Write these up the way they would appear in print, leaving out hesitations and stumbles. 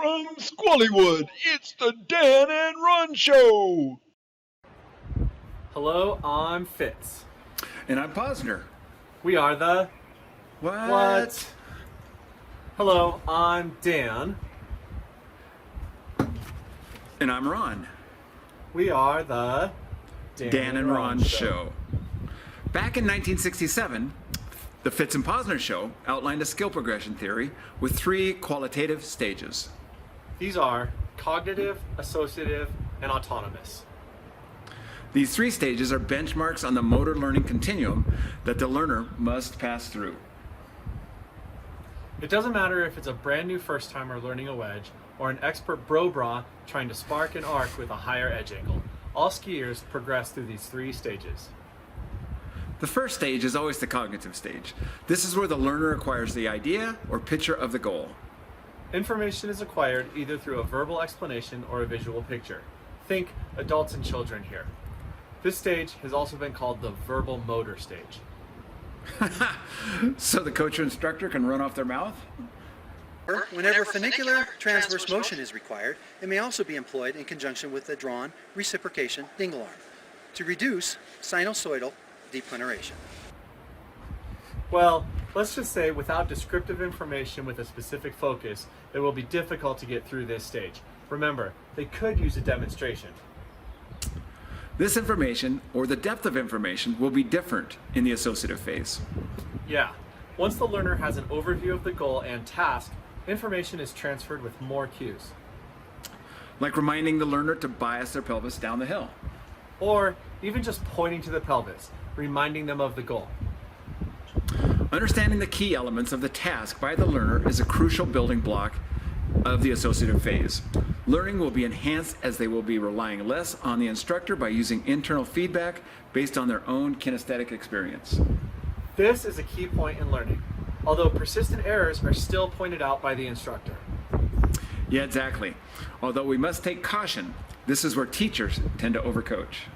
From Squallywood, it's the Dan and Ron Show. Hello, I'm Fitz. And I'm Posner. We are the... What? Hello, I'm Dan. And I'm Ron. We are the Dan and Ron Show. Back in 1967, the Fitz and Posner Show outlined a skill progression theory with 3 qualitative stages. These are cognitive, associative, and autonomous. These 3 stages are benchmarks on the motor learning continuum that the learner must pass through. It doesn't matter if it's a brand new first timer learning a wedge or an expert bro-bra trying to spark an arc with a higher edge angle. All skiers progress through these 3 stages. The first stage is always the cognitive stage. This is where the learner acquires the idea or picture of the goal. Information is acquired either through a verbal explanation or a visual picture. Think adults and children here. This stage has also been called the verbal motor stage. So the coach or instructor can run off their mouth? Whenever funicular transverse motion is required, it may also be employed in conjunction with the drawn reciprocation dingle arm to reduce sinusoidal declination. Well, let's just say without descriptive information with a specific focus, it will be difficult to get through this stage. Remember, they could use a demonstration. This information, or the depth of information, will be different in the associative phase. Yeah, once the learner has an overview of the goal and task, information is transferred with more cues. Like reminding the learner to bias their pelvis down the hill. Or even just pointing to the pelvis, reminding them of the goal. Understanding the key elements of the task by the learner is a crucial building block of the associative phase. Learning will be enhanced as they will be relying less on the instructor by using internal feedback based on their own kinesthetic experience. This is a key point in learning, although persistent errors are still pointed out by the instructor. Yeah, exactly. Although we must take caution, this is where teachers tend to overcoach.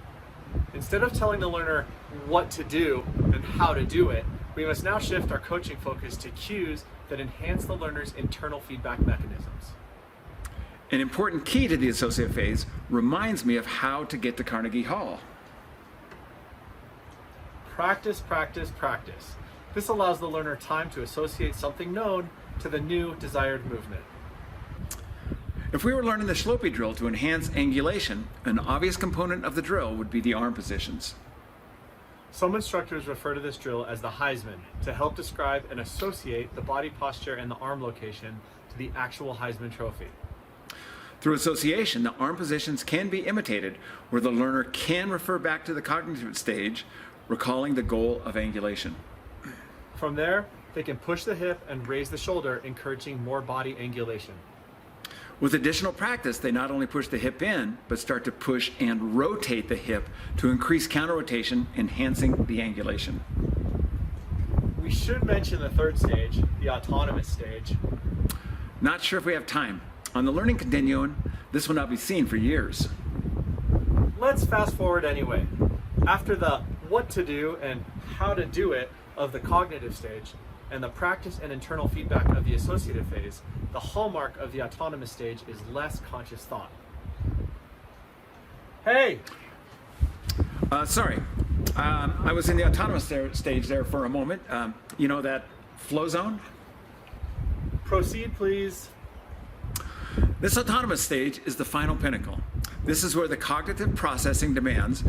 Instead of telling the learner what to do and how to do it, we must now shift our coaching focus to cues that enhance the learner's internal feedback mechanisms. An important key to the associative phase reminds me of how to get to Carnegie Hall. Practice, practice, practice. This allows the learner time to associate something known to the new desired movement. If we were learning the Schloppi drill to enhance angulation, an obvious component of the drill would be the arm positions. Some instructors refer to this drill as the Heisman to help describe and associate the body posture and the arm location to the actual Heisman Trophy. Through association, the arm positions can be imitated, where the learner can refer back to the cognitive stage, recalling the goal of angulation. From there, they can push the hip and raise the shoulder, encouraging more body angulation. With additional practice, they not only push the hip in, but start to push and rotate the hip to increase counter rotation, enhancing the angulation. We should mention the third stage, the autonomous stage. Not sure if we have time. On the learning continuum, this will not be seen for years. Let's fast forward anyway. After the what to do and how to do it of the cognitive stage, and the practice and internal feedback of the associative phase, the hallmark of the autonomous stage is less conscious thought. Hey! Sorry. I was in the autonomous stage there for a moment. You know that flow zone? Proceed, please. This autonomous stage is the final pinnacle. This is where the cognitive processing demands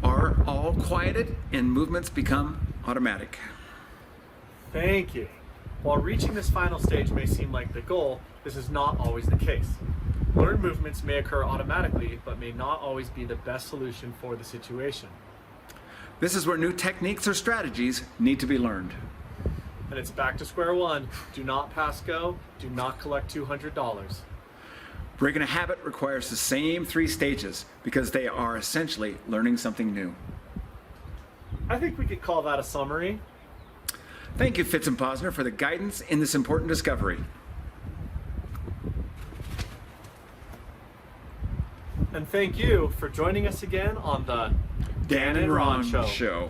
are all quieted and movements become automatic. Thank you. While reaching this final stage may seem like the goal, this is not always the case. Learned movements may occur automatically, but may not always be the best solution for the situation. This is where new techniques or strategies need to be learned. And it's back to square one. Do not pass go. Do not collect $200. Breaking a habit requires the same 3 stages because they are essentially learning something new. I think we could call that a summary. Thank you, Fitz and Posner, for the guidance in this important discovery. And thank you for joining us again on the Dan and Ron Show.